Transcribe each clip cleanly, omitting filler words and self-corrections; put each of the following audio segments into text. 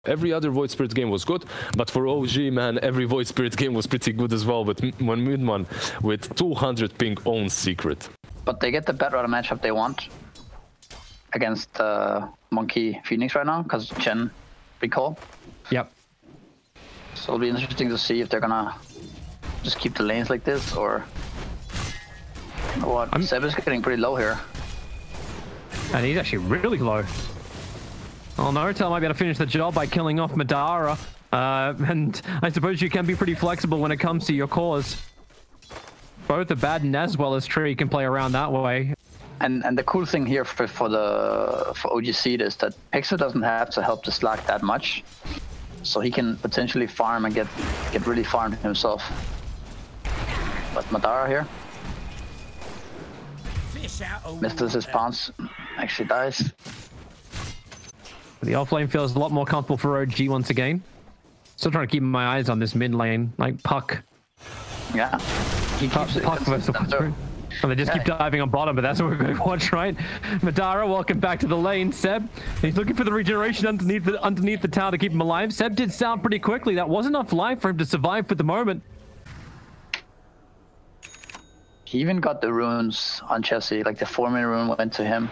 Every other Void Spirit game was good, but for OG, man, every Void Spirit game was pretty good as well. But when Midman with 200 ping owns Secret. But they get the better matchup they want against Monkey Phoenix right now, because Chen recall. Yep. So it'll be interesting to see if they're gonna just keep the lanes like this, or what. Seb is getting pretty low here. And he's actually really low. Oh, Nortel might be able to finish the job by killing off Madara. And I suppose you can be pretty flexible when it comes to your cores. Both Abaddon as well as Tree can play around that way. And the cool thing here for OG Seed is that Pixel doesn't have to help the Slack that much. So he can potentially farm and get really farmed himself. But Madara here misses his bounce, actually dies. The offlane feels a lot more comfortable for OG once again. Still trying to keep my eyes on this mid lane, like Puck. Yeah. He keeps Puck versus and they just keep diving on bottom, but that's what we're going to watch, right? Madara, welcome back to the lane. Seb, he's looking for the regeneration underneath the tower to keep him alive. Seb did sound pretty quickly. That wasn't enough life for him to survive for the moment. He even got the runes on Chessie, like the 4-minute rune went to him.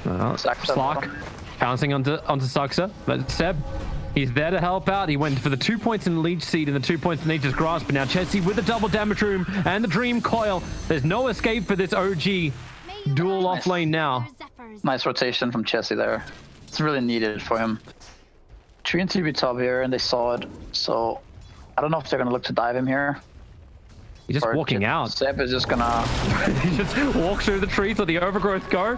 Slark bouncing onto Saxa, but Seb, he's there to help out. He went for the 2 points in the Leech Seed and the 2 points in Nature's Grasp, but now Chessie with the double damage room and the Dream Coil. There's no escape for this OG dual off lane now. Nice rotation from Chessie there. It's really needed for him. Tree and TB top here, and they saw it, so I don't know if they're gonna look to dive him here. He's just walking out. Seb is just gonna... he just walks through the trees, let the overgrowth go.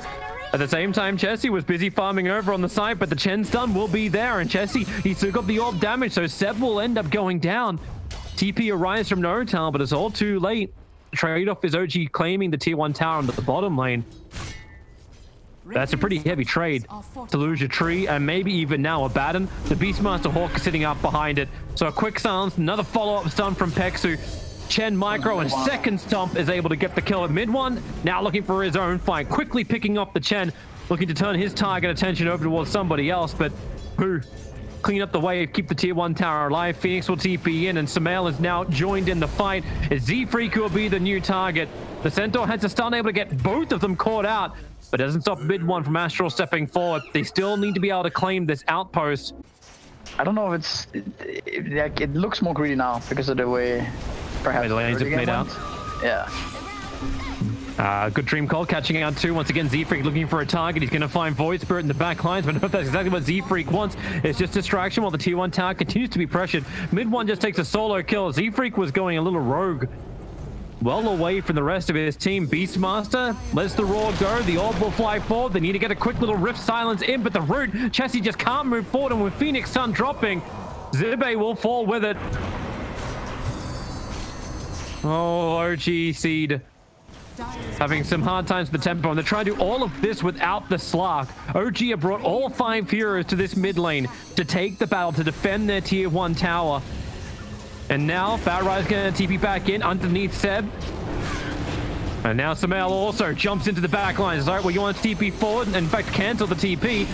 At the same time, Chessie was busy farming over on the side, but the Chen stun will be there, and Chessie, he's still got the orb damage, so Seb will end up going down. TP arrives from Nortel, but it's all too late. Trade-off is OG claiming the tier 1 tower on the bottom lane. That's a pretty heavy trade to lose your tree, and maybe even now Abaddon. The Beastmaster Hawk sitting up behind it. So a quick silence, another follow-up stun from Pexu. Chen Micro and second stomp is able to get the kill at mid one. Now looking for his own fight, quickly picking up the Chen, looking to turn his target attention over towards somebody else, but who clean up the wave, keep the tier 1 tower alive. Phoenix will TP in, and Sumail is now joined in the fight. Z-Freak will be the new target. The Centaur has a stun, able to get both of them caught out, but doesn't stop mid one from Astral stepping forward. They still need to be able to claim this outpost. I don't know if it looks more greedy now because of the way perhaps the lanes have played out. Yeah. Good Dream Call catching out too. Once again, Z-Freak looking for a target. He's going to find Void Spirit in the back lines, but that's exactly what Z-Freak wants. It's just distraction while the tier 1 tower continues to be pressured. Mid one just takes a solo kill. Z-Freak was going a little rogue. Well away from the rest of his team. Beastmaster lets the roar go. The orb will fly forward. They need to get a quick little rift silence in, but the root, Chessie just can't move forward, and with Phoenix Sun dropping, Zibe will fall with it. Oh, OG Seed having some hard times with the tempo, and they're trying to do all of this without the Slark. OG have brought all 5 heroes to this mid lane to take the battle, to defend their tier 1 tower. And now Fatrai's going to TP back in underneath Seb. And now Sumail also jumps into the back lines. All right, well, you want to TP forward and in fact cancel the TP.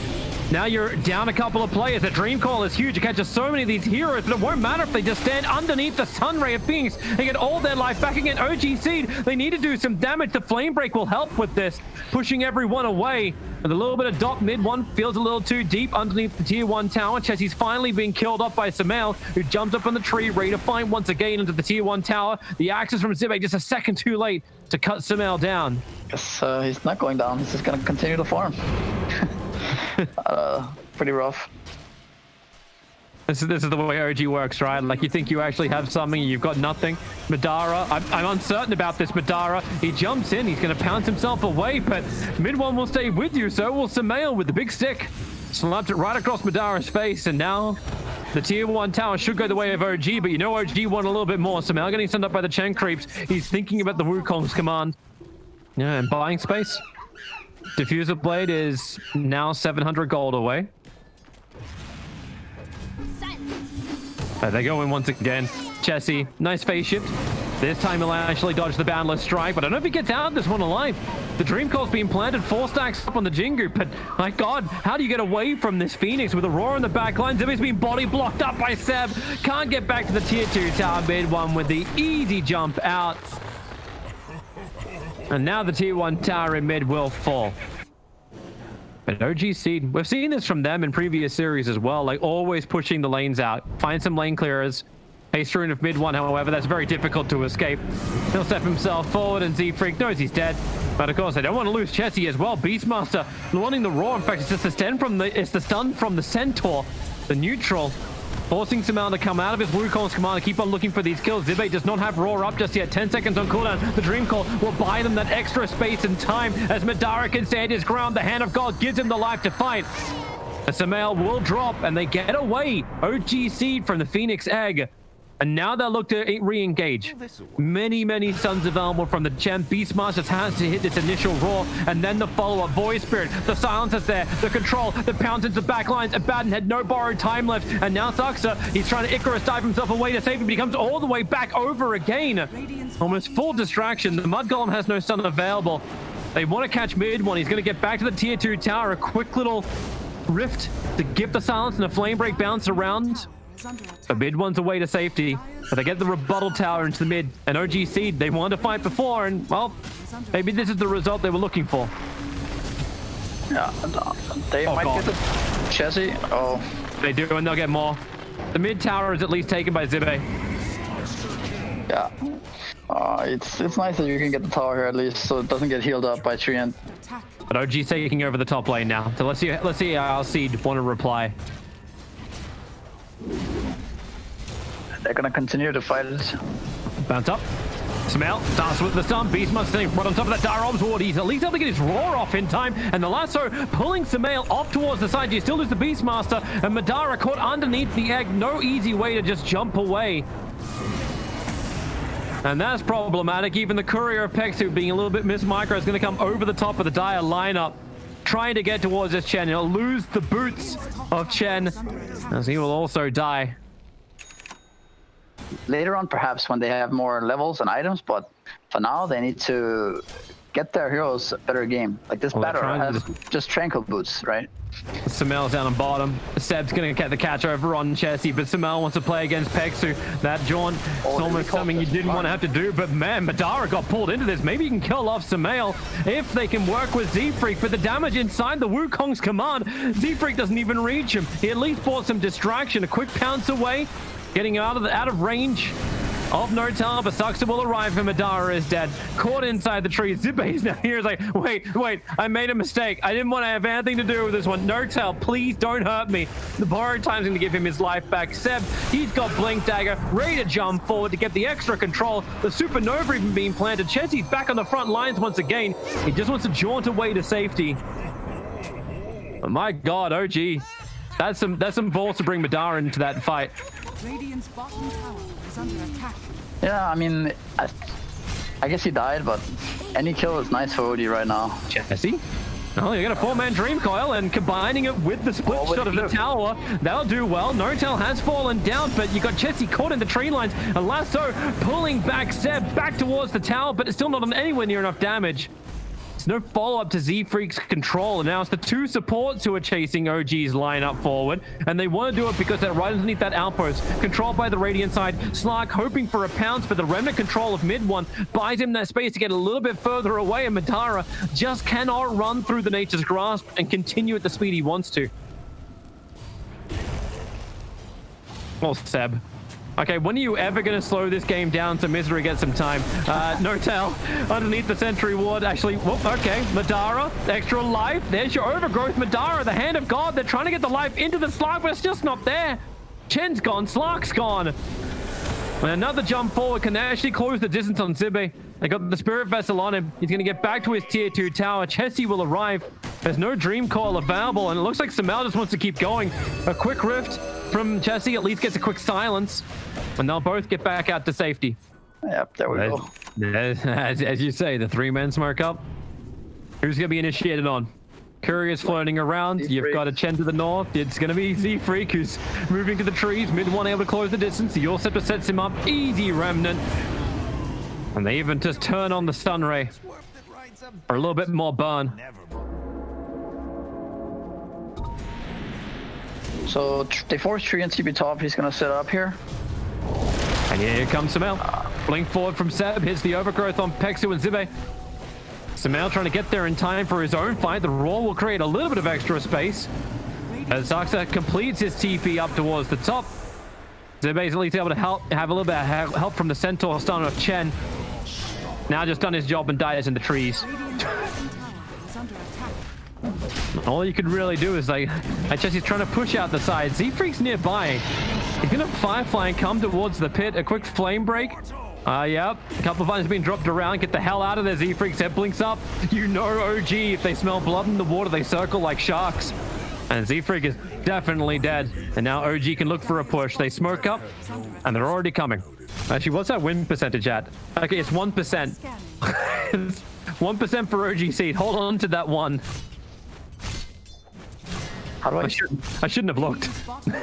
Now you're down a couple of players. The Dream Call is huge. It catches so many of these heroes, but it won't matter if they just stand underneath the Sun Ray of Phoenix. They get all their life back again. OG Seed, they need to do some damage. The Flame Break will help with this, pushing everyone away. With a little bit of dot mid one, feels a little too deep underneath the tier 1 tower. Chessie's finally being killed off by Sumail, who jumped up on the tree, ready to find once again into the tier 1 tower. The axis from Zibe just a second too late to cut Sumail down. Yes, he's not going down. He's just going to continue to farm. Pretty rough. This is the way OG works, right? Like, you think you actually have something, you've got nothing. Madara, I'm uncertain about this. Madara, he jumps in, he's going to pounce himself away, but mid one will stay with you, so will Sumail with the big stick. Slapped it right across Madara's face, and now the tier 1 tower should go the way of OG, but you know OG want a little bit more. Sumail getting sent up by the Chen creeps. He's thinking about the Wukong's command. Yeah, and buying space. Diffuser Blade is now 700 gold away. They go in once again. Chessie, nice phase shift. This time he'll actually dodge the Boundless Strike, but I don't know if he gets out of this one alive. The Dream Coil's being planted, 4 stacks up on the Jingu, but my god, how do you get away from this Phoenix with Aurora in the back line? Zibby's been body blocked up by Seb. Can't get back to the tier 2 tower. Mid one with the easy jump out. And now the tier 1 tower in mid will fall. But OG Seed, we've seen this from them in previous series as well, like always pushing the lanes out. Find some lane clearers. Haste Rune of mid one, however, that's very difficult to escape. He'll step himself forward and Z-Freak knows he's dead. But of course, they don't want to lose Chessie as well. Beastmaster wanting the Roar. In fact, it's just the stun from the Centaur, the neutral. Forcing Sumail to come out of his Wukong's command to keep on looking for these kills. Zibe does not have Roar up just yet. 10 seconds on cooldown. The Dream Coil will buy them that extra space and time as Madara can stand his ground. The Hand of God gives him the life to fight. The Sumail will drop and they get away. OG Seed from the Phoenix Egg. And now they'll look to re-engage. Many stuns available from the Chen. Beastmaster has to hit this initial Roar, and then the follow-up. Void Spirit, the silence is there, the control, the pounds into the back lines. Abaddon had no borrowed time left, and now Saxa, he's trying to Icarus dive himself away to save him, but he comes all the way back over again. Almost full distraction. The Mud Golem has no stun available. They want to catch mid one. He's going to get back to the tier 2 tower. A quick little rift to give the silence and a flame break bounce around. The mid one's away to safety, but they get the rebuttal tower into the mid. And OG Seed, they wanted to fight before, and well, maybe this is the result they were looking for. Yeah, they might get the Chessie. Oh, they do, and they'll get more. The mid tower is at least taken by Zibe. Yeah, it's nice that you can get the tower here at least, so it doesn't get healed up by Treant. But OG taking over the top lane now. So let's see how Seed want to reply. They're gonna continue to fight it. Bounce up. Sumail starts with the stun. Beastmaster sitting right on top of that Dire Arms ward. He's at least able to get his Roar off in time. And the lasso pulling Sumail off towards the side. You still lose the Beastmaster. And Madara caught underneath the egg. No easy way to just jump away. And that's problematic. Even the Courier of Pexu being a little bit micro is going to come over the top of the Dire lineup, trying to get towards this Chen. He'll lose the boots of Chen, as he will also die. Later on, perhaps, when they have more levels and items, but for now, they need to get their heroes a better game. Like this batter has just Tranquil boots, right? Sumail's down on bottom. Seb's going to get the catch over on Chessie, but Sumail wants to play against Pexu. That jaunt is almost something you didn't want to have to do, but man, Madara got pulled into this. Maybe you can kill off Sumail if they can work with Z-Freak, but the damage inside the Wukong's command, Z-Freak doesn't even reach him. He at least brought some distraction, a quick pounce away, getting out of range of N0tail, but Saxa will arrive and Madara is dead. Caught inside the tree. Zibe's now here is like, wait, I made a mistake. I didn't want to have anything to do with this one. N0tail, please don't hurt me. The borrowed time's going to give him his life back. Seb, he's got Blink Dagger, ready to jump forward to get the extra control. The Supernova even being planted. Chessie's back on the front lines once again. He just wants to jaunt away to safety. Oh my god, OG. That's some balls to bring Madara into that fight. Radiant's bottom tower is under attack. Yeah, I mean, I guess he died, but any kill is nice for OD right now. Chessie? Oh, you got a 4-man Dream Coil, and combining it with the split shot of the tower, that'll do well. N0tail has fallen down, but you got Chessie caught in the tree lines, and Lasso pulling back Seb back towards the tower, but it's still not on anywhere near enough damage. There's no follow-up to Z-Freak's control, and now it's the 2 supports who are chasing OG's lineup forward, and they want to do it because they're right underneath that outpost, controlled by the Radiant side. Slark hoping for a pounce, but the Remnant control of mid one buys him that space to get a little bit further away, and Madara just cannot run through the Nature's Grasp and continue at the speed he wants to. Well, Seb. Okay, when are you ever going to slow this game down so Misery gets some time? N0tail underneath the Sentry Ward. Actually, whoop, okay. Madara, extra life. There's your overgrowth. Madara, the Hand of God. They're trying to get the life into the Slark, but it's just not there. Chen's gone. Slark's gone. And another jump forward can actually close the distance on Zibe. They got the Spirit Vessel on him. He's going to get back to his tier 2 tower. Chessie will arrive. There's no Dream Coil available, and it looks like Sumail just wants to keep going. A quick rift from Chessie at least gets a quick silence, and they'll both get back out to safety. Yep, there we go. As you say, the 3-man smoke up. Who's going to be initiated on? Courier's floating around. You've got a Chen to the north. It's going to be Z-Freak who's moving to the trees. Mid one able to close the distance. The Scepter sets him up. Easy Remnant. And they even just turn on the stun ray. or a little bit more burn. So they force Tree and TP top. He's gonna set up here. And here comes Sumail. Blink forward from Seb. Hits the overgrowth on Pexu and Zibe. Sumail trying to get there in time for his own fight. The Roar will create a little bit of extra space as Zaxa completes his TP up towards the top. Zibe is at least able to have a little bit of help from the Centaur stun of Chen. Now just done his job and dies in the trees. All you could really do is like Jesse's trying to push out the side. Z-Freak's nearby. He's gonna Firefly and come towards the pit. A quick flame break. Yep. A couple of items being dropped around. Get the hell out of there. Z-Freak's head blinks up. You know OG, if they smell blood in the water, they circle like sharks. And Z-Freak is definitely dead. And now OG can look for a push. They smoke up, and they're already coming. Actually, what's that win percentage at? Okay, it's 1%. It's 1% for OG Seed. Hold on to that one. How do I shouldn't have looked.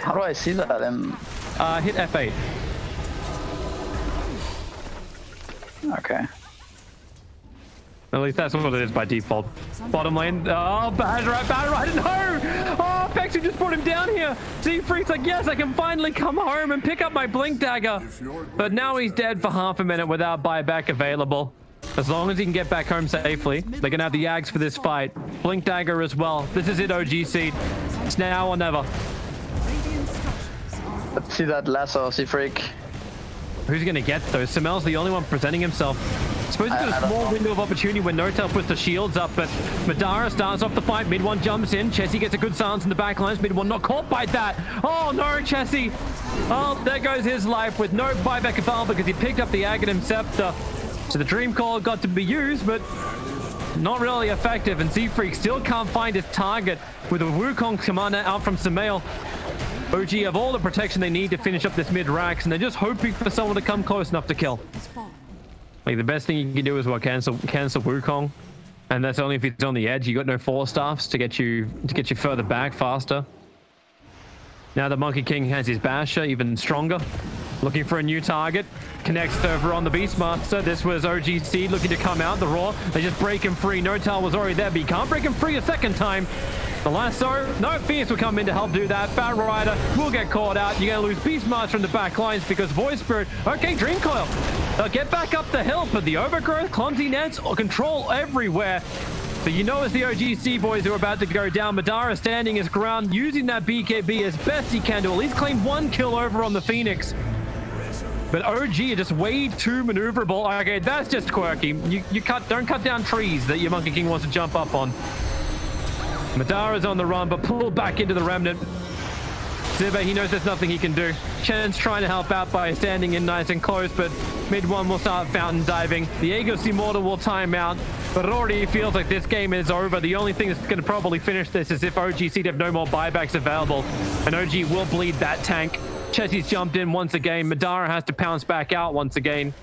How do I see that? Hit F8. Okay. At least that's what it is by default. Bottom lane. Oh, bad right. No! Oh, Pexu just brought him down here. Z-Freak's like, yes, I can finally come home and pick up my Blink Dagger. But now he's dead for half a minute without buyback available. As long as he can get back home safely, they're going to have the Yags for this fight. Blink Dagger as well. This is it, OG Seed. It's now or never. Let's see that lasso, Z-Freak. Who's going to get those? Sumail's the only one presenting himself. I suppose it's a small window of opportunity when N0tail puts the shields up, but Madara starts off the fight. Mid one jumps in. Chessie gets a good silence in the back lines. Mid one not caught by that. Oh no, Chessie. Oh, there goes his life with no buyback available because he picked up the Aghanim Scepter. So the Dream Call got to be used, but not really effective. And Z-Freak still can't find his target with a Wukong commander out from Sumail. OG have all the protection they need to finish up this mid-racks, and they're just hoping for someone to come close enough to kill. Like, the best thing you can do is what, cancel Wukong, and that's only if it's on the edge. You got no Force Staffs to get you further back faster. Now the Monkey King has his Basher, even stronger. Looking for a new target. Connects over on the Beastmaster. This was OG Seed looking to come out. The Roar, they just break him free. N0tail was already there, but you can't break him free a second time. The lasso, no, Fierce will come in to help do that. Bat Rider will get caught out. You're going to lose Beastmaster from the back lines because Void Spirit. Okay, Dream Coil. They'll get back up the hill, but the Overgrowth, Clumsy Nets, control everywhere. But you know it's the OGC boys who are about to go down. Madara standing his ground, using that BKB as best he can to at least claim one kill over on the Phoenix. But OG are just way too maneuverable. Okay, that's just quirky. Don't cut down trees that your Monkey King wants to jump up on. Madara's on the run, but pulled back into the Remnant. Zibe, he knows there's nothing he can do. Chen's trying to help out by standing in nice and close, but mid one will start fountain diving. The Aegis Immortal will time out, but it already feels like this game is over. The only thing that's going to probably finish this is if OGC have no more buybacks available, and OG will bleed that tank. Chessie's jumped in once again. Madara has to pounce back out once again.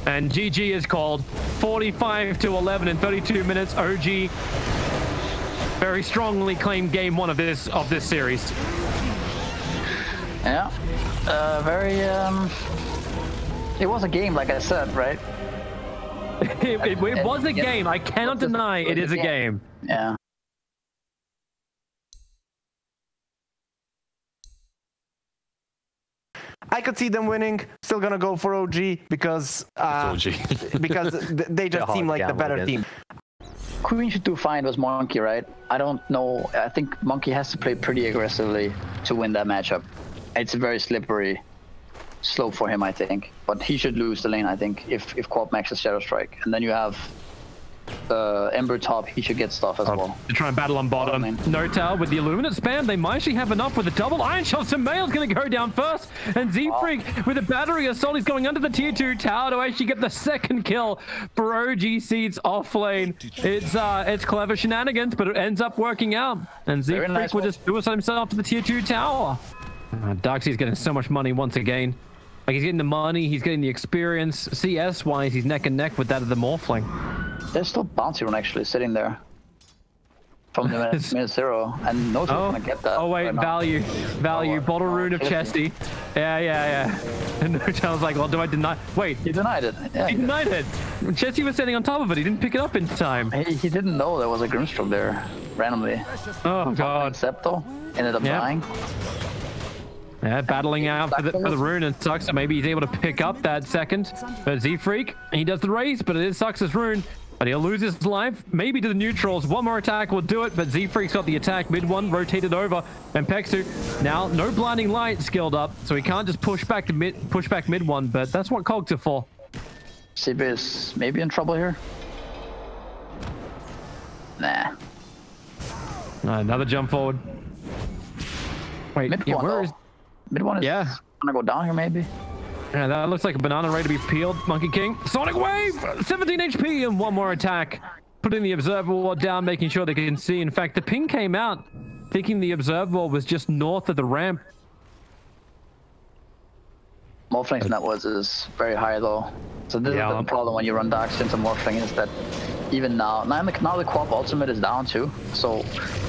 And GG is called. 45-11 in 32 minutes. OG very strongly claimed game one of this series. Yeah, it was a game, like I said, right? it was a game. I cannot deny it is a game. Yeah. I could see them winning. Still gonna go for OG because because they just seem like the better team. Queen should do fine was Monkey, right? I don't know. I think Monkey has to play pretty aggressively to win that matchup. It's a very slippery slope for him, I think. But he should lose the lane, I think, if Corp maxes Shadow Strike. And then you have Ember top, he should get stuff as well. To try and battle on bottom. N0tail with the Illuminate spam, they might actually have enough with a double Iron Shot. Sumail's going to go down first, and Z-Freak with a battery assault, he's going under the tier 2 tower to actually get the second kill for OG Seeds off lane. It's clever shenanigans, but it ends up working out, and Z-Freak will just do it himself to the tier 2 tower. Darkseid's getting so much money once again. Like, he's getting the money, he's getting the experience. CS-wise, he's neck and neck with that of the Morphling. There's still Bouncy Rune actually sitting there. from the minute 0, and no one's gonna get that. Oh wait, right now. value, bottle rune of Chesty. Yeah. And Notel's like, well, do I deny? Wait, He denied it. Yeah, he denied it. Chesty was standing on top of it. He didn't pick it up in time. He didn't know there was a Grimstroke there randomly. Oh god. Septo ended up dying. Yeah, battling out for the rune, and sucks. So maybe he's able to pick up that second. But Z-Freak, he does the race, but it is Sucks' rune. But he'll lose his life, maybe to the neutrals. One more attack will do it, but Z-Freak's got the attack. Mid one rotated over, and Pexu now no blinding light skilled up, so he can't just push back mid one. But that's what cogs are for. CB is maybe in trouble here. Nah. Another jump forward. Wait, Mid yeah, one, where though. is? Mid one is gonna go down here maybe. Yeah, that looks like a banana ready to be peeled. Monkey King, Sonic Wave, 17 HP and one more attack. Putting the observer wall down, making sure they can see. In fact, the ping came out thinking the observer wall was just north of the ramp. Morphling's net worth is very high though. So this is the problem when you run Dark into Morphling, is that even now the Quap ultimate is down too. So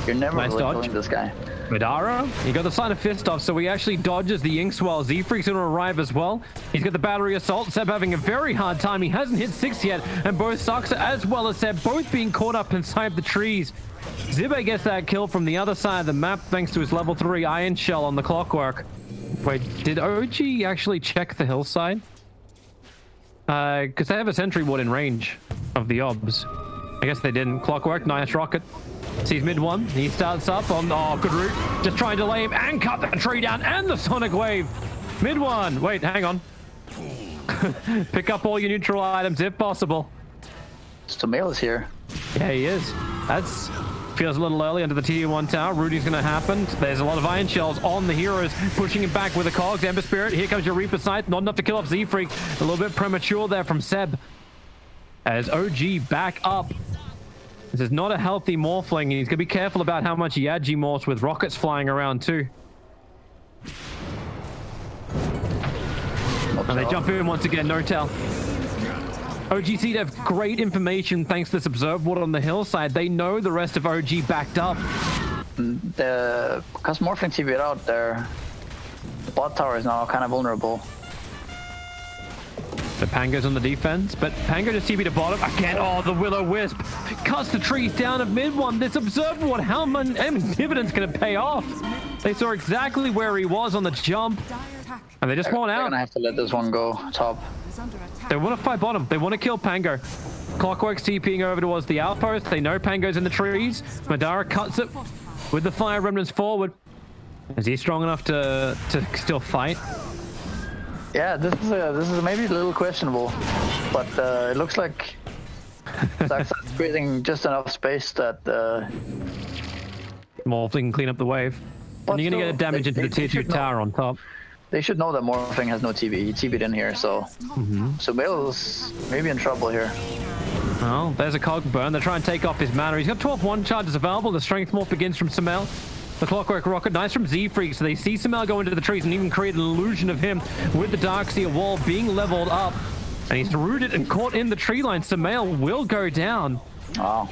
you're never really killing this guy. Madara, he got the sign of fist off, so he actually dodges the Inkswell. Z-Freak's gonna arrive as well. He's got the battery assault. Seb having a very hard time. He hasn't hit 6 yet, and both Sucks as well as Seb both being caught up inside the trees. Zibe gets that kill from the other side of the map thanks to his level 3 Iron Shell on the Clockwork. Wait, did OG actually check the hillside? Because they have a sentry ward in range of the obs. I guess they didn't. Clockwork, nice rocket. Sees mid one. He starts up on, oh, good route. Just trying to delay him and cut the tree down and the Sonic Wave. Mid one. Wait, hang on. Pick up all your neutral items if possible. Sumail is here. Yeah, he is. That's feels a little early under the tier 1 tower. Rudy's going to happen. There's a lot of Iron Shells on the heroes, pushing him back with the cogs. Ember Spirit. Here comes your Reaper Scythe. Not enough to kill off Z-Freak. A little bit premature there from Seb. As OG back up. This is not a healthy Morphling, and he's going to be careful about how much he Yagi morphs with rockets flying around too. And they jump in once again, Notel. OGC have great information thanks to this observe ward on the hillside. They know the rest of OG backed up. Because Morphling TV'd out there, the bot tower is now kind of vulnerable. The Pango's on the defense, but Pango just TV'd to bottom. Again, oh, the Will-O-Wisp cuts the trees down at mid one. This observer ward, how many dividends going to pay off? They saw exactly where he was on the jump, and they just won't out. They're going to have to let this one go top. They want to fight bottom. They want to kill Pango. Clockwork's TPing over towards the outpost. They know Pango's in the trees. Madara cuts it with the fire remnants forward. Is he strong enough to still fight? Yeah, this is maybe a little questionable, but it looks like Sucks is creating just enough space that Morphling can clean up the wave. And you're going to get damage into the tier 2 tower on top. They should know that Morphling has no TV. He TV'd in here, so so Bale's maybe in trouble here. Well, there's a cog burn. They're trying to take off his mana. He's got 12 one charges available. The strength morph begins from Sumail. The Clockwork Rocket, nice from Z-Freak. So they see Sumail go into the trees and even create an illusion of him with the Darkseer wall being leveled up. And he's rooted and caught in the tree line. Sumail will go down. Wow.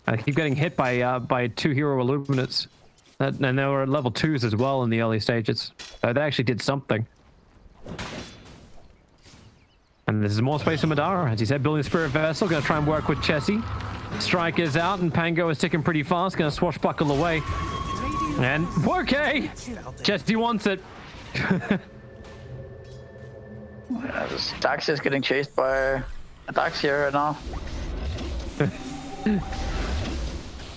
I keep getting hit by 2 hero Illuminates. And they were at level 2s as well in the early stages. So they actually did something. And this is more space for Madara. As he said, building Spirit Vessel, going to try and work with Chessie. Strike is out, and Pango is ticking pretty fast. Going to swashbuckle away. And okay! Chessie wants it. Dax is getting chased by attacks here right now.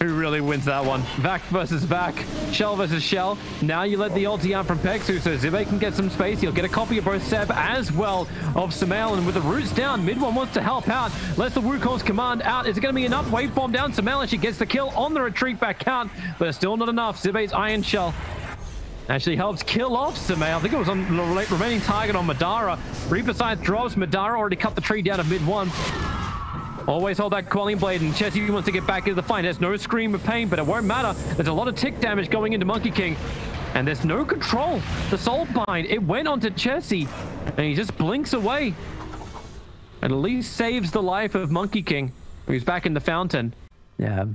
Who really wins that one? Vac versus Vac. Shell versus Shell. Now you let the ulti out from Pexu, so Zibe can get some space. He'll get a copy of both Seb as well of Sumail, and with the roots down, mid one wants to help out. Lets the Wukong's command out. Is it going to be enough? Wave bomb down. Sumail, and she gets the kill on the retreat back out, but it's still not enough. Zibe's Iron Shell actually helps kill off Sumail. I think it was on the remaining target on Madara. Reaper Scythe drops. Madara already cut the tree down at mid one. Always hold that Quelling Blade, and Chessie wants to get back into the fight. There's no Scream of Pain, but it won't matter. There's a lot of tick damage going into Monkey King, and there's no control. The Soul Bind, it went onto Chessie, and he just blinks away. At least saves the life of Monkey King, who's back in the fountain. Yeah,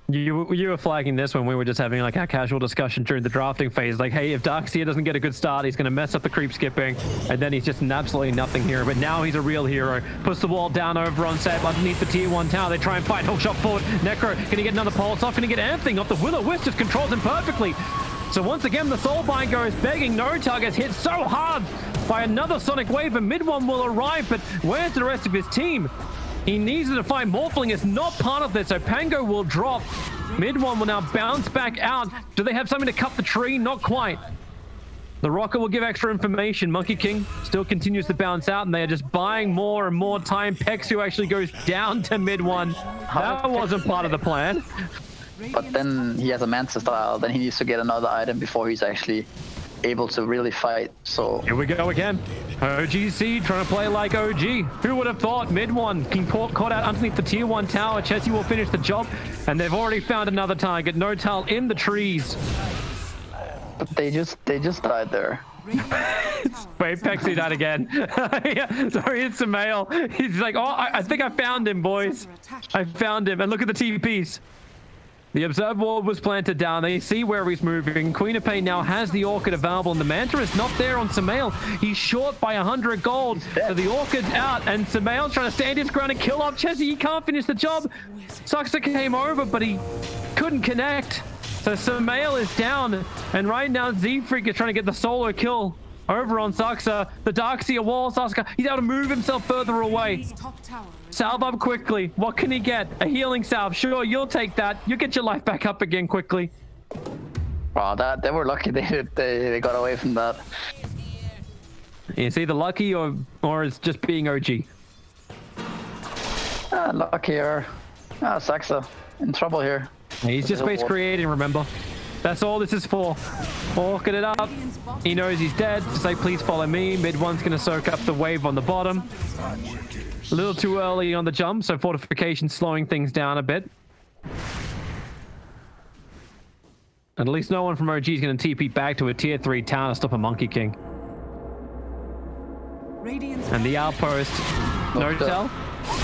You were flagging this when we were just having like our casual discussion during the drafting phase. Like, hey, if Darkseer doesn't get a good start, he's going to mess up the creep skipping, and then he's just an absolutely nothing hero. But now he's a real hero. Puts the wall down over on Seb underneath the tier 1 tower. They try and fight. Hookshot forward. Necro, can he get another pulse off? Can he get anything off? The Will-O-Wisp just controls him perfectly. So once again, the Soulbind goes begging. Notal gets hit so hard by another Sonic Wave, and Mid-One will arrive, but where's the rest of his team? He needs to find Morphling is not part of this, so Pango will drop. Mid-One will now bounce back out. Do they have something to cut the tree? Not quite. The Rocket will give extra information. Monkey King still continues to bounce out, and they are just buying more and more time. Pexu actually goes down to Mid-One. That wasn't part of the plan. But then he has a Manta style, then he needs to get another item before he's actually able to really fight. So here we go again. OGC trying to play like OG. Who would have thought? Mid-One getting caught out underneath the tier 1 tower. Chessie will finish the job, and they've already found another target. Notal in the trees. But they just died there. Wait, Pexu died again. Yeah, sorry, it's Sumail. He's like, oh, I think I found him, boys. I found him. And look at the TPs. The Observe Ward was planted down. They see where he's moving. Queen of Pain now has the Orchid available, and the Manta is not there on Sumail. He's short by 100 gold. So the Orchid's out, and Sumail trying to stand his ground and kill off Chessie. He can't finish the job. Saxa came over, but he couldn't connect. So Sumail is down, and right now Z-Freak is trying to get the solo kill over on Saxa. The Darkseer wall, Saxa, he's able to move himself further away. Salve up quickly. What can he get? A healing salve. Sure, you'll take that. You'll get your life back up again quickly. Wow, they were lucky they got away from that. It's either lucky or it's just being OG. Lucky or Saxa in trouble here. He's just base creating, remember. That's all this is for. Orchid it up. He knows he's dead. Just like, please follow me. Mid-One's going to soak up the wave on the bottom. A little too early on the jump, so fortification slowing things down a bit. At least no one from OG is going to TP back to a tier 3 town to stop a Monkey King. And the outpost, Notal,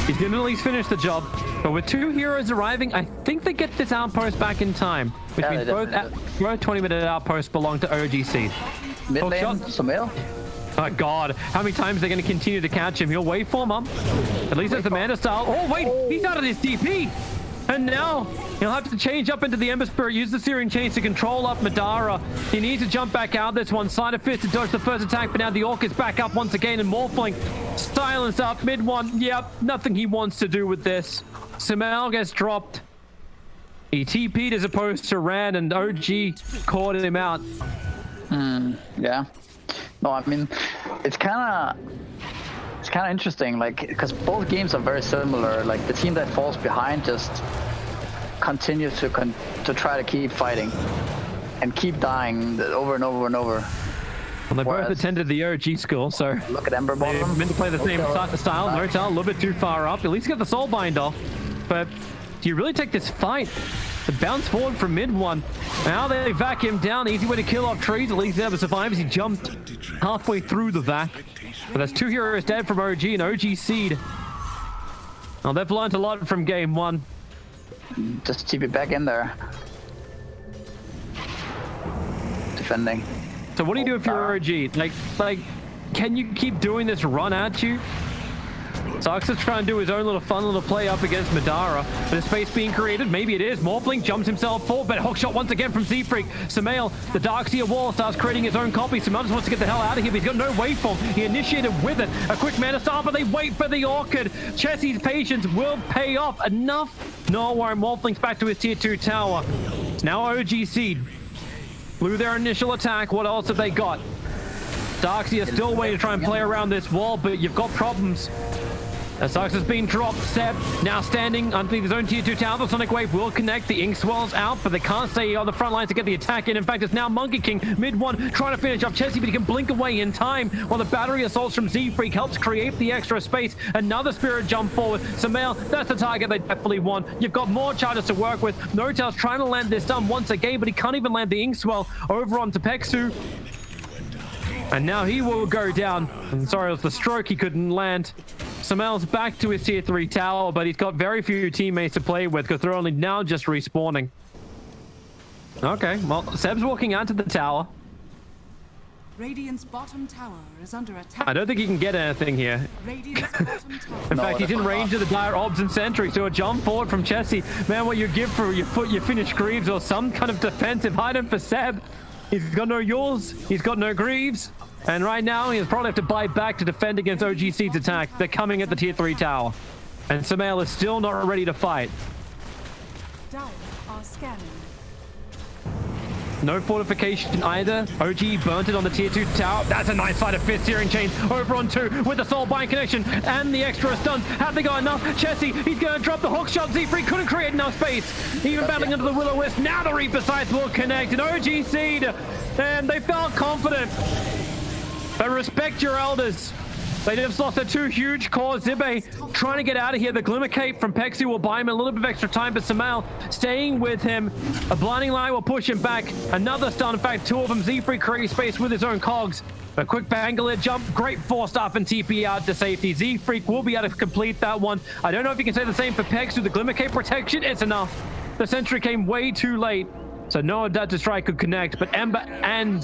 he's going to at least finish the job. But with 2 heroes arriving, I think they get this outpost back in time. Which means both 20-minute outposts belong to OGC. Mid lane, Sumail. Oh god, how many times are they going to continue to catch him? He'll waveform up. At least it's the Manta style. Oh wait, he's out of his DP. And now he'll have to change up into the Ember Spirit, use the Searing Chains to control up Madara. He needs to jump back out this one. Sleight of Fist to dodge the first attack, but now the Orc is back up once again, and Morphling silence up. Mid-One, yep, nothing he wants to do with this. Sumail gets dropped. He TP'd as opposed to ran, and OG caught him out. Yeah. No, I mean, it's kind of interesting, like, because both games are very similar. Like, the team that falls behind just continues to try to keep fighting and keep dying over and over and over. Well, they both attended the OG school, so look at Ember Bottom. They're meant to play the same style. Notal a little bit too far up. At least get the Soulbind off. But do you really take this fight? The bounce forward from Mid-One. Now they vac him down. Easy way to kill off trees. At least he never survives. He jumped halfway through the vac. But that's 2 heroes dead from OG and OG Seed. Now they've learned a lot from game 1. Just keep it back in there. Defending. So what do you do if you're OG? Like, can you keep doing this run at you? Saxa's trying to do his own little fun little play up against Madara. But a space being created. Maybe it is. Morphling jumps himself forward, but hookshot once again from Z-Freak. Sumail, the Darkseer wall, starts creating his own copy. Sumail just wants to get the hell out of here, but he's got no waveform. He initiated with it. A quick mana start, but they wait for the Orchid. Chessie's patience will pay off. Enough? No, Warren Morphling's back to his tier 2 tower. It's now OG Seed. Blew their initial attack. What else have they got? Darkseer still waiting to try and play around this wall, but you've got problems. Sax has been dropped. Seb now standing underneath his own tier 2 tower. The Sonic Wave will connect. The Ink Swell's out, but they can't stay on the front line to get the attack in. In fact, it's now Monkey King, Mid-One, trying to finish off Chessie, but he can blink away in time while the battery assaults from Z-Freak helps create the extra space. Another Spirit jump forward. Sumail, that's the target they definitely want. You've got more charges to work with. Notal's trying to land this stun once again, but he can't even land the Ink Swell over onto Pexu. And now he will go down. I'm sorry, it was the stroke he couldn't land. Sumail's back to his tier 3 tower, but he's got very few teammates to play with because they're only now just respawning. Okay, well, Seb's walking out to the tower. Radiant's bottom tower is under attack. I don't think he can get anything here. Radiant's bottom tower. In fact, he's in range of the dire obs and sentry, so a jump forward from Chessie. Man, what you give for your foot, you finish Greaves or some kind of defensive item for Seb. He's got no yours, he's got no Greaves. And right now, he'll probably have to buy back to defend against OG Seed's attack. They're coming at the tier 3 tower. And Sumail is still not ready to fight. Dire are scanning. No fortification either. OG burnt it on the tier 2 tower. That's a nice fight of Fist Searing Chains over on 2 with the Soulbind connection and the extra stuns. Have they got enough? Chessie, he's going to drop the hook shot. Z-Free couldn't create enough space. Even battling into the Will-O-Wisp. Now the Reaper Scythe will connect. And OG Seed, and they felt confident. But respect your elders. They just lost their 2 huge cores. Zibe trying to get out of here. The Glimmer Cape from Pexi will buy him a little bit of extra time, but Sumail staying with him. A Blinding Light will push him back. Another stun. In fact, 2 of them. Z-Free creating space with his own cogs. A quick Bangalore jump. Great forced off and TP out to safety. Z-Freak will be able to complete that one. I don't know if you can say the same for Pex with the Glimmer Cape protection. It's enough. The sentry came way too late. So no doubt to strike could connect, but Ember and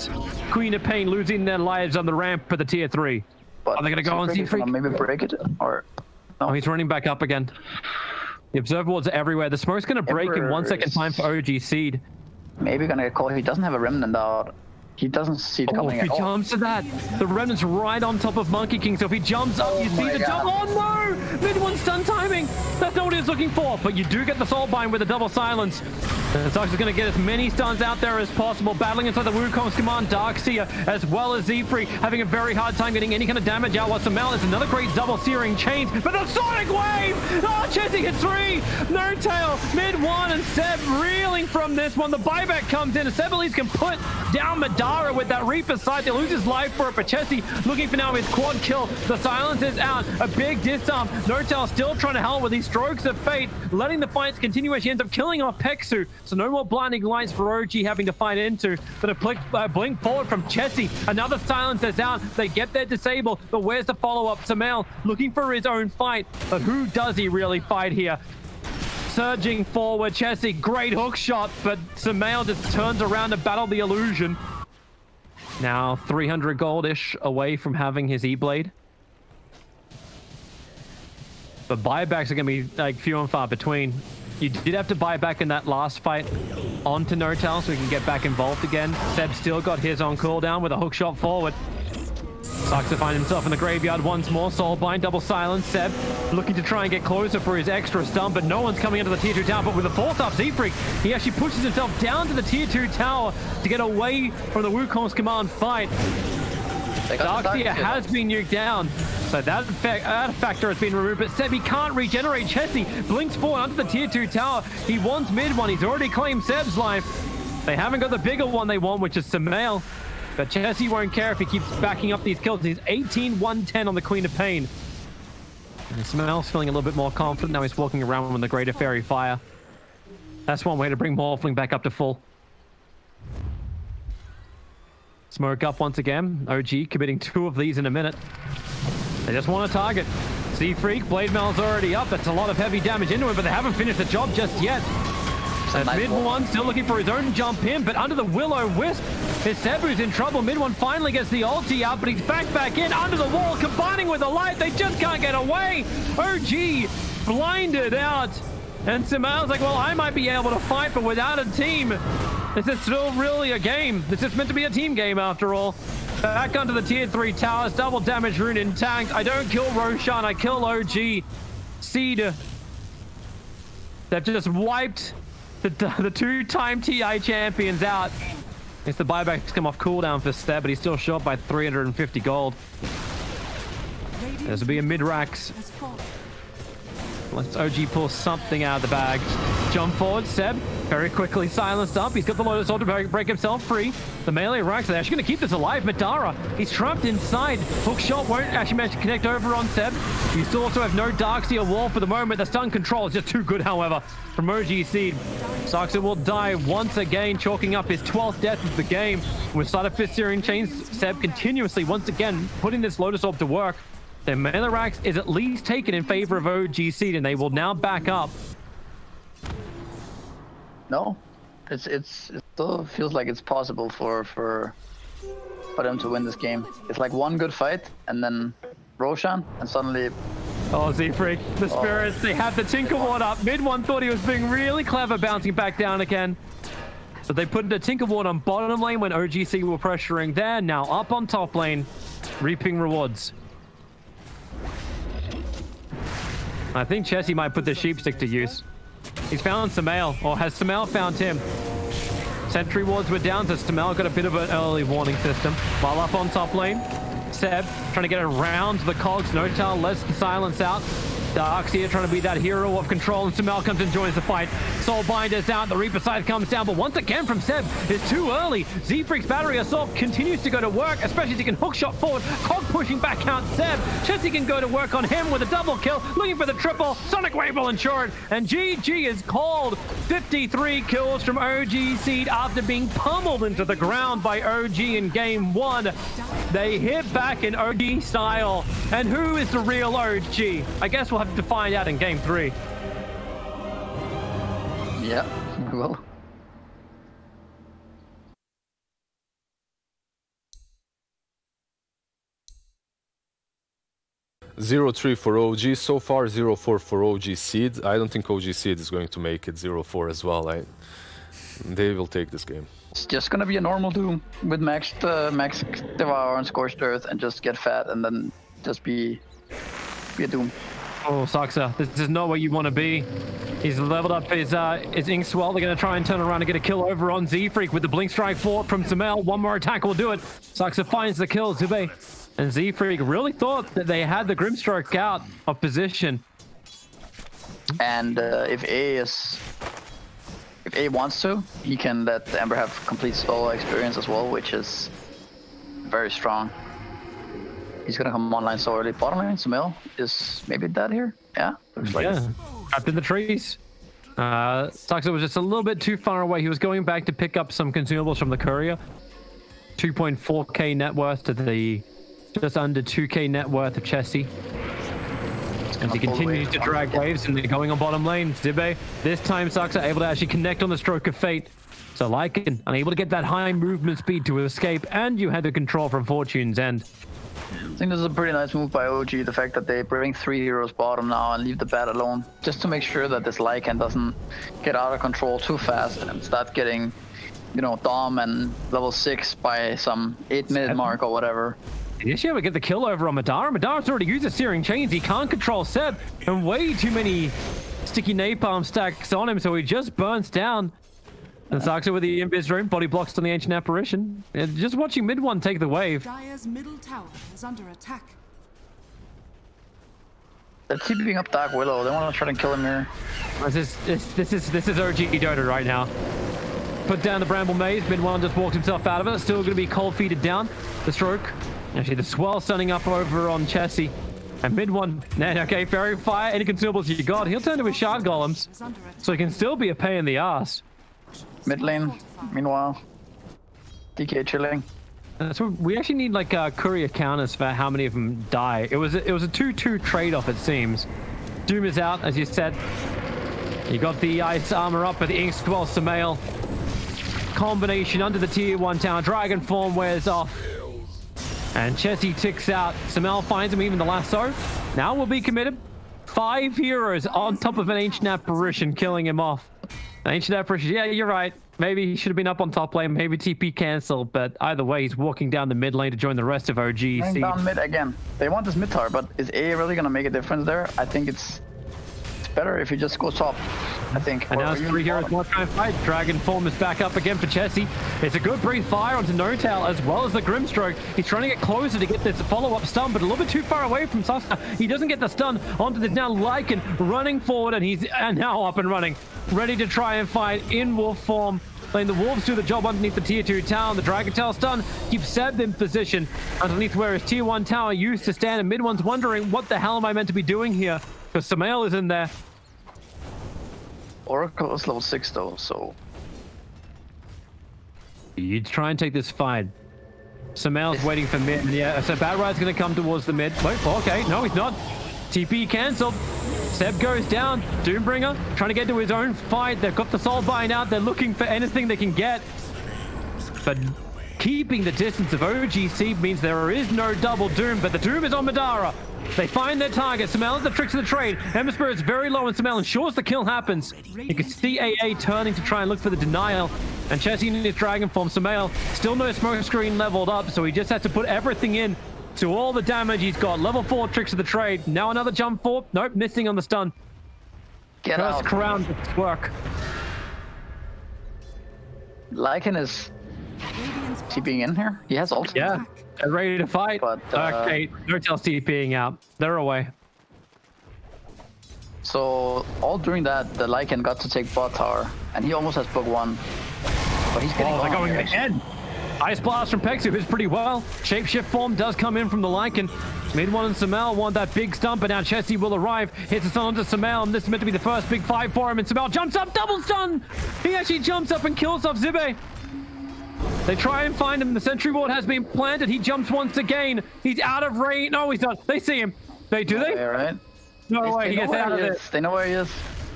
Queen of Pain losing their lives on the ramp for the tier 3. But are they going to go on Z-Freak? Maybe break it, or no? Oh, he's running back up again. The observer wards are everywhere. The smoke's going to break in 1 second time for OG Seed. Maybe going to get caught. He doesn't have a remnant out. He doesn't see it coming if he at all. jumps to that, the remnant's right on top of Monkey King. So if he jumps up, you see the jump. Oh no! Mid-1 stun timing. That's not what he was looking for. But you do get the Soulbind with a double silence. And Sox is going to get as many stuns out there as possible. Battling inside the Wukong's command, Darkseer, as well as Z-Free, having a very hard time getting any kind of damage out. While Sumail is another great double Searing Chains. But the Sonic Wave! Oh, Chessie hits 3! No tail, mid-1, and Seb reeling from this one. The buyback comes in, and Seb at least can put down Madara with that Reaper Scythe. They lose his life for it, but Chessie looking for now his quad kill. The silence is out. A big disarm. No tail still trying to help with these strokes of fate, letting the fights continue as she ends up killing off Pexu. So no more blinding lights for OG having to fight into, but a blink forward from Chessie. Another silence is out. They get their disable, but where's the follow-up? Sumail looking for his own fight, but who does he really fight here? Surging forward, Chessie, great hook shot, but Sumail just turns around to battle the illusion. Now 300 gold-ish away from having his E-Blade. But buybacks are going to be like few and far between. You did have to buy back in that last fight onto N0tail so he can get back involved again. Seb still got his on cooldown with a hook shot forward. Sucks to find himself in the graveyard once more. Soulbind, double silence. Seb looking to try and get closer for his extra stun, but no one's coming into the tier 2 tower. But with a fourth up Z-Freak, he actually pushes himself down to the tier 2 tower to get away from the Wukong's command fight. Darkseer has been nuked down, so that factor has been removed, but Seb, he can't regenerate. Chessie blinks forward onto the tier 2 tower. He wants mid-1. He's already claimed Seb's life. They haven't got the bigger one they want, which is Sumail. But Chessie won't care if he keeps backing up these kills. He's 18-110 on the Queen of Pain. And Sumail's feeling a little bit more confident. Now he's walking around with the Greater Fairy Fire. That's one way to bring Morphling back up to full. Smoke up once again. OG committing 2 of these in a minute. They just want to target. Z-Freak, Blade Mail's already up. That's a lot of heavy damage into him, but they haven't finished the job just yet. Mid-1 still looking for his own jump in, but under the Will-O-Wisp, his Sebu's in trouble. Mid-1 finally gets the ulti out, but he's back in under the wall, combining with the light. They just can't get away. OG blinded out. And Sumail's like, well, I might be able to fight, but without a team, this is still really a game. This is meant to be a team game after all. Back onto the tier 3 towers, double damage rune intact. I don't kill Roshan, I kill OG. Seed. They've just wiped the 2-time TI champions out. It's the buybacks come off cooldown for Seb, but he's still short by 350 gold. This will be a mid-racks. Let's OG pull something out of the bag. Jump forward, Seb. Very quickly silenced up. He's got the Lotus Orb to break himself free. The melee racks, they're actually going to keep this alive. Madara, he's trapped inside. Hook shot won't actually manage to connect over on Seb. You still also have no Darkseer wall for the moment. The stun control is just too good, however, from OG Seed. Soxa will die once again, chalking up his 12th death of the game. With Side of Fist Searing Chains, Seb continuously, once again, putting this Lotus Orb to work. Their Melierax is at least taken in favor of OG Seed, and they will now back up. No, it still feels like it's possible for them to win this game. It's like one good fight, and then Roshan, and suddenly... Oh, Z-Freak, the spirits, they have the Tinker Ward up. Mid one thought he was being really clever, bouncing back down again. But they put the Tinker Ward on bottom lane when OGC were pressuring there. Now up on top lane, reaping rewards. I think Chessie might put the Sheepstick to use. He's found Sumail, or has Sumail found him? Sentry wards were down, so Sumail got a bit of an early warning system. While up on top lane, Seb trying to get around the cogs. Notal lets the silence out. Dark's here trying to be that hero of control, and Sumail comes and joins the fight. Soulbinder's out, the Reaper side comes down, but once again from Seb, it's too early. Z-Freak's battery assault continues to go to work, especially as he can hookshot forward. Cog pushing back out Seb. Chessie can go to work on him with a double kill, looking for the triple. Sonic Wave will ensure it, and GG is called. 53 kills from OG Seed after being pummeled into the ground by OG in game 1. They hit back in OG style, and who is the real OG? I guess we'll have to find out in game 3. Yeah, we will. (0-3) for OG so far, 0-4 for OG Seed. I don't think OG Seed is going to make it 0-4 as well. They will take this game. It's just gonna be a normal Doom with max Devour and Scorched Earth, and just get fat, and then just be a Doom. Oh, Saksa, this is not where you want to be. He's leveled up his Inkswell. They're going to try and turn around and get a kill over on Z-Freak with the Blink Strike Fort from Sumail. One more attack will do it. Saksa finds the kill, Zube. And Z-Freak really thought that they had the Grimstroke out of position. And if A wants to, he can let Ember have complete solo experience as well, which is very strong. He's gonna come online so early. Bottom lane, Sumail is maybe dead here. Yeah, looks like it. Trapped in the trees. Saksa was just a little bit too far away. He was going back to pick up some consumables from the courier. 2.4k net worth to the just under 2k net worth of Chessie. And he continues to drag waves, and they're going on bottom lane. Zibe, this time Saksa able to actually connect on the Stroke of Fate. So Lycan unable to get that high movement speed to escape, and you had the control from Fortune's End. I think this is a pretty nice move by OG, the fact that they bring 3 heroes bottom now and leave the bat alone, just to make sure that this Lycan doesn't get out of control too fast and start getting, you know, Dom and level 6 by some 8-minute mark or whatever. He actually able to get the kill over on Madara. Madara's already used the Searing Chains. He can't control Seb, and way too many sticky napalm stacks on him, so he just burns down. And Saksa with the Invis Room, body blocks on the Ancient Apparition. And just watching mid one take the wave. Dire's middle tower is under attack. They're keeping up Dark Willow. They want to try to kill him here. This is OG Dota right now. Put down the Bramble Maze. Mid one just walked himself out of it. Still going to be cold feeded down. The Stroke. Actually, the Swell stunning up over on Chessie. And mid one, okay, Fairy Fire, any consumables you got, he'll turn to his Shard Golems. So he can still be a pain in the ass. Mid lane, meanwhile, DK chilling. So we actually need like courier counters for how many of them die. It was a 2-2 trade-off, it seems. Doom is out, as you said. You got the Ice Armor up with the Inkswell Sumail. Combination under the tier 1 tower. Dragon Form wears off. And Chessie ticks out. Sumail finds him, even the lasso. Now will be committed. 5 heroes on top of an Ancient Apparition, killing him off. Ancient Apparition, yeah, you're right. Maybe he should have been up on top lane, maybe TP cancel, but either way, he's walking down the mid lane to join the rest of OG. Down mid again. They want this mid tower, but is A really gonna make a difference there? I think it's better if you just go top, I think. And now it's 3 heroes more trying to fight. Dragon Form is back up again for Chessie. It's a good breathe fire onto Notal as well as the Grimstroke. He's trying to get closer to get this follow-up stun, but a little bit too far away from Sasa. He doesn't get the stun onto this now Lycan running forward, and he's now up and running, ready to try and fight in wolf form. Letting the Wolves do the job underneath the tier 2 tower. The Dragon Tail stun keeps Seb in position underneath where his tier 1 tower used to stand, and mid one's wondering, what the hell am I meant to be doing here? Because Sumail is in there. Oracle is level 6 though, so... You try and take this fight. Sumail's waiting for mid. Yeah, so Bad Ride's going to come towards the mid. Wait, okay, no, he's not. TP cancelled. Seb goes down. Doombringer trying to get to his own fight. They've got the soul bind out. They're looking for anything they can get. But keeping the distance of OGC means there is no double Doom, but the Doom is on Madara. They find their target. Sumail has the tricks of the trade. Ember Spirit's very low, and Sumail ensures the kill happens. You can see AA turning to try and look for the denial. And Chessie in his dragon form. Sumail still no smoke screen leveled up, so he just has to put everything in to all the damage he's got. Level 4 tricks of the trade. Now another jump forward. Nope, missing on the stun. Get First out. crown does work. Lycan is TPing in here. He has ult. Yeah, they're ready to fight. But, okay, Nortel's TPing out. They're away. So all during that, the Lycan got to take bot tower, and he almost has book 1. But he's getting They're going here. ahead. Ice Blast from Pexu hits pretty well. Shapeshift form does come in from the Lycan. Mid one and Sumail want that big stump, but now Chessie will arrive. Hits a stun onto Sumail, and this is meant to be the first big fight for him. And Sumail jumps up, double stun! He actually jumps up and kills off Zibe. They try and find him. The sentry ward has been planted. He jumps once again. He's out of range. No, he's not. They see him. Do they? Yeah, right? No way. He gets out of there. They know where he is.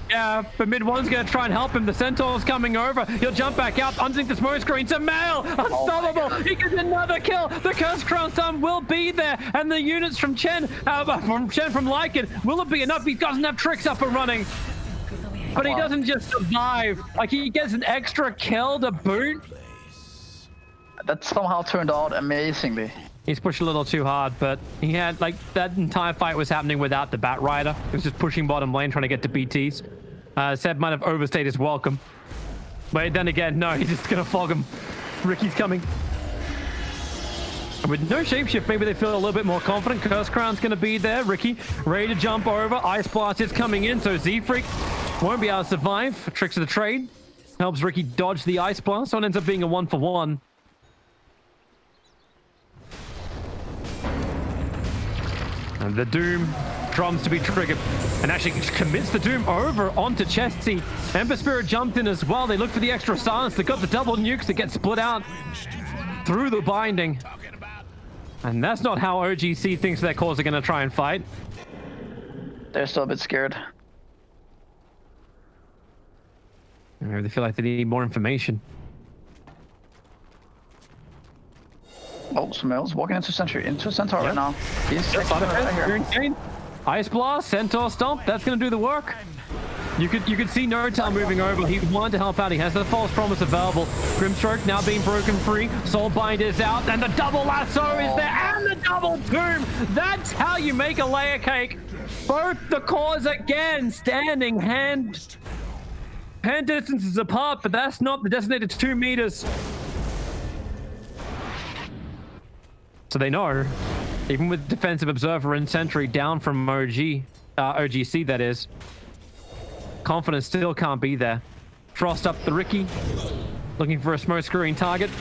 Yeah, but mid one's going to try and help him. The Centaur's coming over. He'll jump back out underneath the smoke screen. Sumail, unstoppable. He gets another kill. The Curse Crown Stun will be there. And the units from Chen, from Lycan, will it be enough? He doesn't have tricks up and running. But he doesn't just survive. Like, he gets an extra kill to boot. That somehow turned out amazingly. He's pushed a little too hard, but he had, like, that entire fight was happening without the Bat Rider. He was just pushing bottom lane, trying to get to BTs. Seb might have overstayed his welcome. But then again, no, he's just gonna fog him. Ricky's coming. And with no shapeshift, maybe they feel a little bit more confident. Curse Crown's gonna be there. Ricky ready to jump over. Ice Blast is coming in, so Z-Freak won't be able to survive. Tricks of the trade helps Ricky dodge the Ice Blast, so it ends up being a 1-for-1. And the Doom drums to be triggered and actually commits the Doom over onto Chessie. Ember Spirit jumped in as well. They look for the extra silence. They got the double nukes that get split out through the binding. And that's not how OGC thinks their cores are going to try and fight. They're still a bit scared. Maybe they feel like they need more information. Oh, Sumail's walking into Centaur right now. He's right here. Ice Blast, Centaur Stomp, that's going to do the work. You could see Nortel moving over. He wanted to help out. He has the false promise available. Grimstroke now being broken free. Soulbind is out, and the double lasso is there, and the double Doom. That's how you make a layer cake. Both the cores again standing hand distances apart, but that's not the designated 2 meters. So they know, even with Defensive Observer and Sentry down from OGC that is, confidence still can't be there. Frost up the Ricky, looking for a smoke screen target.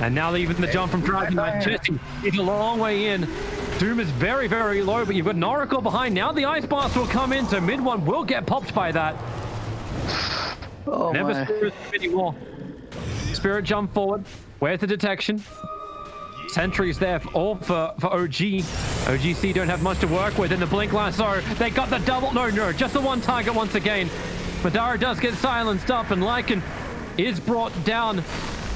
And now even the jump from Dragon Knight Chessie is a long way in. Doom is very, very low, but you've got an Oracle behind. Now the Ice Blast will come in, so mid one will get popped by that. Oh, Never my. Spirit anymore. Spirit jump forward. Where's the detection? Sentry's there all for OG. OGC don't have much to work with in the Blink Lasso. They got the double. No, just the one target once again. Madara does get silenced up, and Lycan is brought down.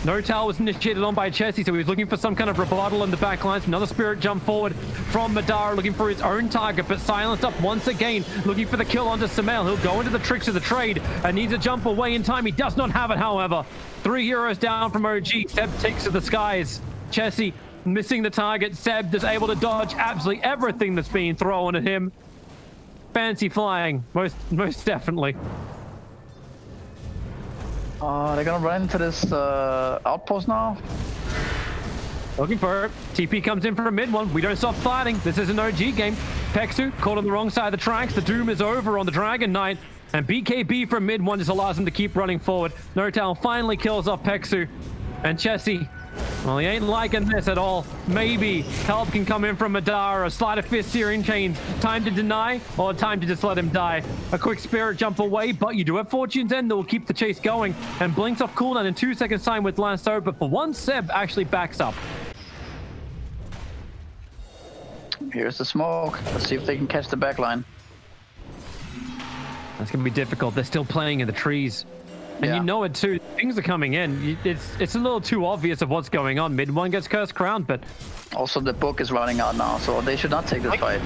Nortel was initiated on by Chessie, so he was looking for some kind of rebuttal in the back lines. Another Spirit jump forward from Madara, looking for his own target, but silenced up once again, looking for the kill onto Sumail. He'll go into the tricks of the trade and needs a jump away in time. He does not have it, however. 3 heroes down from OG. Seb takes to the skies. Chessie missing the target. Seb is able to dodge absolutely everything that's being thrown at him. Fancy flying, most definitely. They're gonna run into this outpost now. Looking for it. TP comes in for a mid one. We don't stop fighting. This is an OG game. Pexu caught on the wrong side of the tracks. The Doom is over on the Dragon Knight. And BKB from mid one just allows him to keep running forward. Nortel finally kills off Pexu. And Chessie Well, he ain't liking this at all. Maybe help can come in from Madara. Sleight of fist, Searing Chains. Time to deny or time to just let him die. A quick spirit jump away, but you do have Fortune's End that will keep the chase going. And blinks off cooldown in 2 seconds time with Lasso, but for once, Seb actually backs up. Here's the smoke. Let's see if they can catch the back line. That's going to be difficult. They're still playing in the trees. And you know it too. Things are coming in. It's a little too obvious of what's going on. Mid one gets Cursed Crown, but also the book is running out now, so they should not take this fight.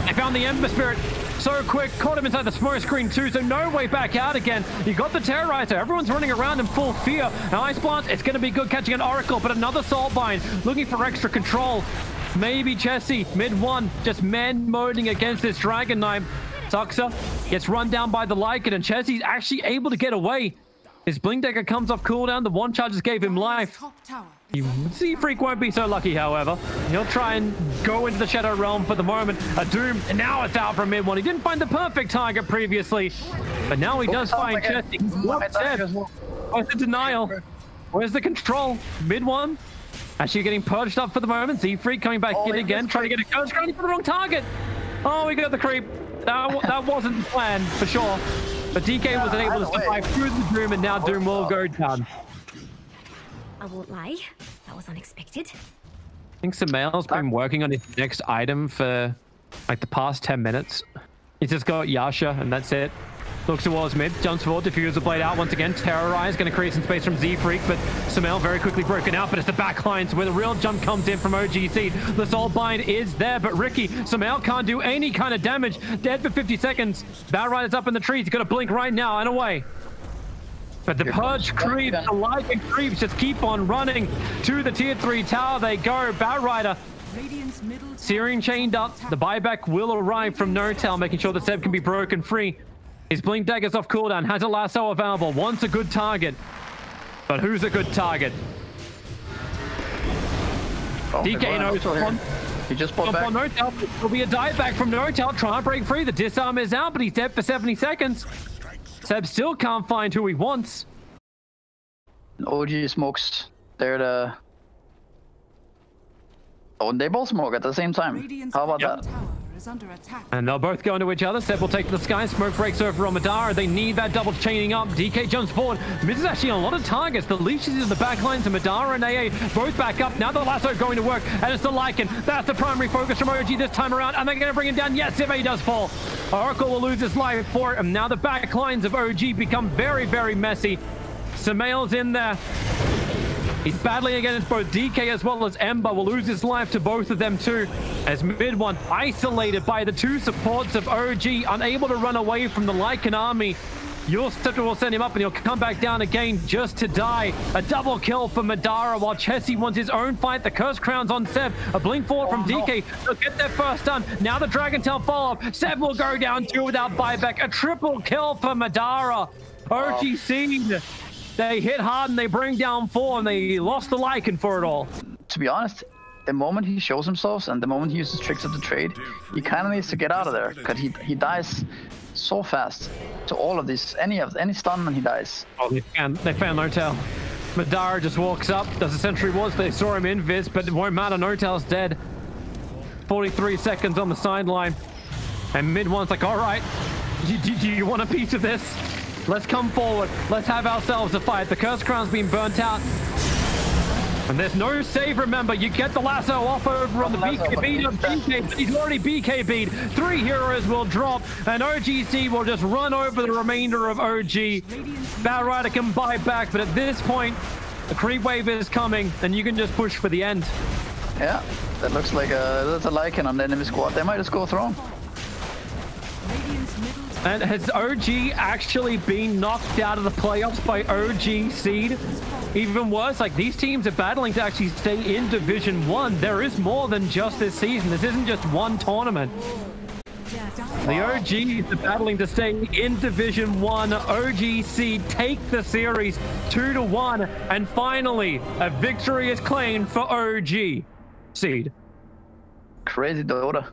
They found the Ember Spirit so quick, caught him inside the smoke screen too, so no way back out again. You got the Terrorizer. Everyone's running around in full fear. Now Ice Blast, it's going to be good catching an Oracle, but another Soulbind looking for extra control. Maybe Chessie, mid one, just man-moding against this Dragon Knight. Tuxa gets run down by the Lycan, and Chessie's actually able to get away. His Blink Dagger comes off cooldown. The one charge just gave him life. Z-Freak won't be so lucky, however. He'll try and go into the Shadow Realm for the moment. A Doom, and now it's out from mid one. He didn't find the perfect target previously, but now he does find Chessie. Where's the denial? Where's the control? Mid one. Actually getting purged up for the moment. Z-Freak coming back in again, trying to get a Curse Crown for the wrong target. Oh, we got the creep. That wasn't the plan, for sure. But DK wasn't able to survive through the Doom, and now Doom will go down. I won't lie. That was unexpected. I think Sumail's been working on his next item for like the past 10 minutes. He's just got Yasha, and that's it. Looks towards mid, jumps forward, Diffuser blade out once again. Terrorize, going to create some space from Z-Freak, but Sumail very quickly broken out, but it's the back lines where the real jump comes in from OGC. The Soulbind is there, but Ricky, Sumail can't do any kind of damage. Dead for 50 seconds. Batrider's up in the trees. He's got to blink right now and away. But the Purge creeps, the Lycan creeps just keep on running to the tier 3 tower. They go. Batrider Searing chained up. The buyback will arrive from N0tail, making sure that Seb can be broken free. His Blink Dagger's off cooldown, has a lasso available, wants a good target. But who's a good target? DK knows. He just pulled back. N0tail. Will be a dive back from N0tail, trying to break free. The disarm is out, but he's dead for 70 seconds. Seb still can't find who he wants. OG smokes. They're the... Oh, and they both smoke at the same time. How about that? And they'll both go into each other. Seb will take to the sky. Smoke breaks over on Madara. They need that double chaining up. DK jumps forward. Misses actually a lot of targets. The leashes in the back lines, and Madara and AA both back up. Now the lasso going to work, and it's the Lycan. That's the primary focus from OG this time around, and they're going to bring him down. Yes, if he does fall. Oracle will lose his life for it, and now the back lines of OG become very, very messy. Sumail's in there. He's battling against both DK as well as Ember. Will lose his life to both of them too, as mid one isolated by the two supports of OG, unable to run away from the Lycan army. Yulstetter will send him up, and he'll come back down again just to die. A double kill for Madara, while Chessie wants his own fight. The Curse Crown's on Seb. A blink forward from DK. They'll get their first stun. Now the Dragon Tail follow-up. Seb will go down too without buyback. A triple kill for Madara. OG Seed. They hit hard and they bring down 4, and they lost the Lycan for it all. To be honest, the moment he shows himself and the moment he uses tricks of the trade, he kind of needs to get out of there, because he dies so fast to all of these. Any stun and he dies. Oh, they found N0tail. Madara just walks up, does a Sentry Wars. They saw him invis, but it won't matter. N0tail's dead. 43 seconds on the sideline, and mid one's like, all right, do you want a piece of this? Let's come forward. Let's have ourselves a fight. The Curse Crown's been burnt out. And there's no save, remember. You get the lasso off over on the BKB of DK, but he's already BKB'd. 3 heroes will drop, and OGC will just run over the remainder of OG. Batrider can buy back, but at this point, the creep wave is coming, and you can just push for the end. Yeah, that looks like that's a Lycan on the enemy squad. They might just go throne. And has OG actually been knocked out of the playoffs by OG Seed? Even worse, like, these teams are battling to actually stay in Division 1. There is more than just this season. This isn't just one tournament. The OGs are battling to stay in Division 1. OG Seed take the series 2-1. And finally, a victory is claimed for OG Seed. Crazy Dota.